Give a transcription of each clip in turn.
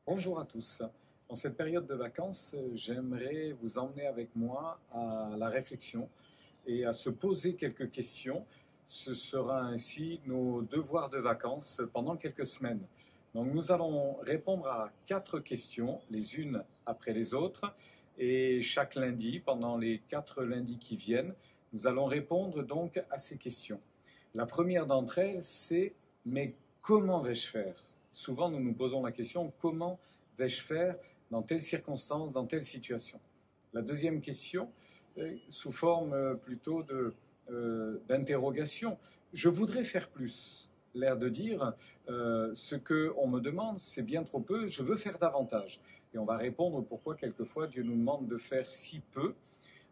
Bonjour à tous. En cette période de vacances, j'aimerais vous emmener avec moi à la réflexion et à se poser quelques questions. Ce sera ainsi nos devoirs de vacances pendant quelques semaines. Donc nous allons répondre à 4 questions, les unes après les autres, et chaque lundi, pendant les 4 lundis qui viennent, nous allons répondre donc à ces questions. La première d'entre elles, c'est mais comment vais-je faire? Souvent, nous nous posons la question, comment vais-je faire dans telle circonstance, dans telle situation? La deuxième question, sous forme plutôt d'interrogation, je voudrais faire plus. L'air de dire, ce qu'on me demande, c'est bien trop peu, je veux faire davantage. Et on va répondre pourquoi quelquefois Dieu nous demande de faire si peu,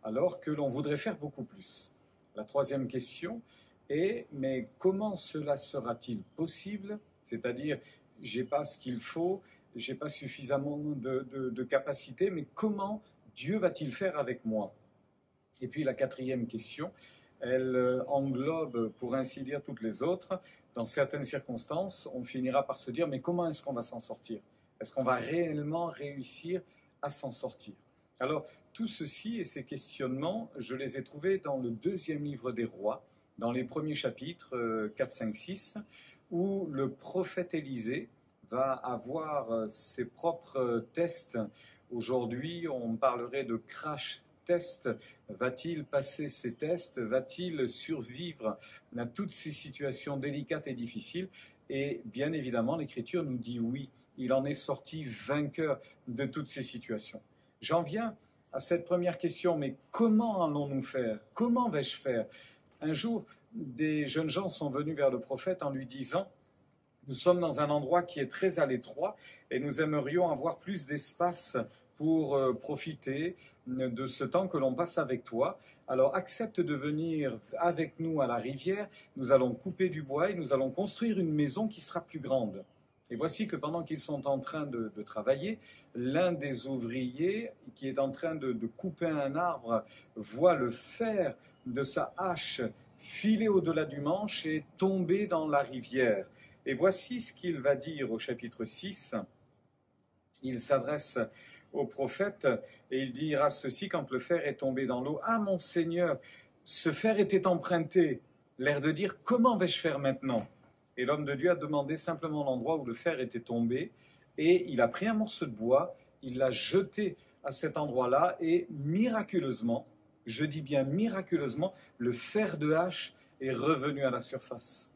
alors que l'on voudrait faire beaucoup plus. La troisième question est, mais comment cela sera-t-il possible? C'est-à-dire, j'ai pas ce qu'il faut, j'ai pas suffisamment de capacité, mais comment Dieu va-t-il faire avec moi? Et puis la quatrième question, elle englobe, pour ainsi dire, toutes les autres. Dans certaines circonstances, on finira par se dire, mais comment est-ce qu'on va s'en sortir? Est-ce qu'on va réellement réussir à s'en sortir? Alors, tout ceci et ces questionnements, je les ai trouvés dans le deuxième livre des rois, dans les premiers chapitres 4, 5, 6, où le prophète Élisée va avoir ses propres tests. Aujourd'hui, on parlerait de crash test. Va-t-il passer ces tests? Va-t-il survivre à toutes ces situations délicates et difficiles? Et bien évidemment, l'Écriture nous dit oui, il en est sorti vainqueur de toutes ces situations. J'en viens à cette première question, mais comment allons-nous faire? Comment vais-je faire? Un jour, des jeunes gens sont venus vers le prophète en lui disant, nous sommes dans un endroit qui est très à l'étroit et nous aimerions avoir plus d'espace pour profiter de ce temps que l'on passe avec toi. Alors accepte de venir avec nous à la rivière, nous allons couper du bois et nous allons construire une maison qui sera plus grande. Et voici que pendant qu'ils sont en train de travailler, l'un des ouvriers qui est en train de couper un arbre voit le fer de sa hache filer au-delà du manche et tomber dans la rivière. Et voici ce qu'il va dire au chapitre 6. Il s'adresse au prophète et il dira ceci quand le fer est tombé dans l'eau. « Ah mon Seigneur, ce fer était emprunté. » L'air de dire « Comment vais-je faire maintenant ?» Et l'homme de Dieu a demandé simplement l'endroit où le fer était tombé et il a pris un morceau de bois, il l'a jeté à cet endroit-là et miraculeusement, je dis bien miraculeusement, le fer de hache est revenu à la surface.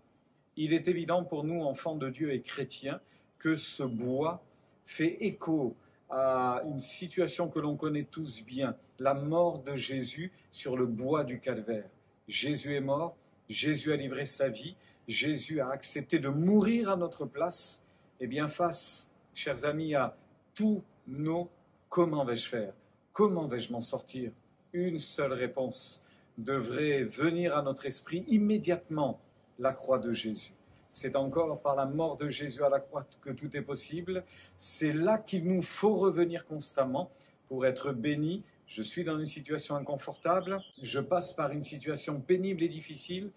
Il est évident pour nous, enfants de Dieu et chrétiens, que ce bois fait écho à une situation que l'on connaît tous bien, la mort de Jésus sur le bois du calvaire. Jésus est mort, Jésus a livré sa vie, Jésus a accepté de mourir à notre place. Eh bien, face, chers amis, à tous nos « comment vais-je faire? Comment vais-je m'en sortir ?» Une seule réponse devrait venir à notre esprit immédiatement, la croix de Jésus. C'est encore par la mort de Jésus à la croix que tout est possible. C'est là qu'il nous faut revenir constamment pour être bénis. Je suis dans une situation inconfortable, je passe par une situation pénible et difficile.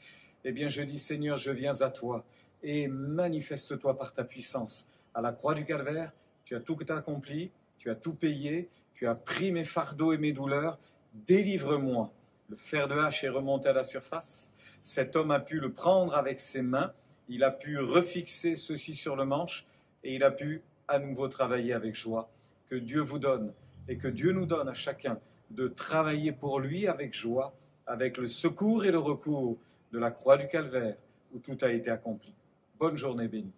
Eh bien, je dis, Seigneur, je viens à toi et manifeste-toi par ta puissance. À la croix du calvaire, tu as tout accompli, tu as tout payé, tu as pris mes fardeaux et mes douleurs. Délivre-moi. Le fer de hache est remonté à la surface. Cet homme a pu le prendre avec ses mains. Il a pu refixer ceci sur le manche et il a pu à nouveau travailler avec joie. Que Dieu vous donne et que Dieu nous donne à chacun de travailler pour lui avec joie, avec le secours et le recours de la croix du calvaire où tout a été accompli. Bonne journée bénie.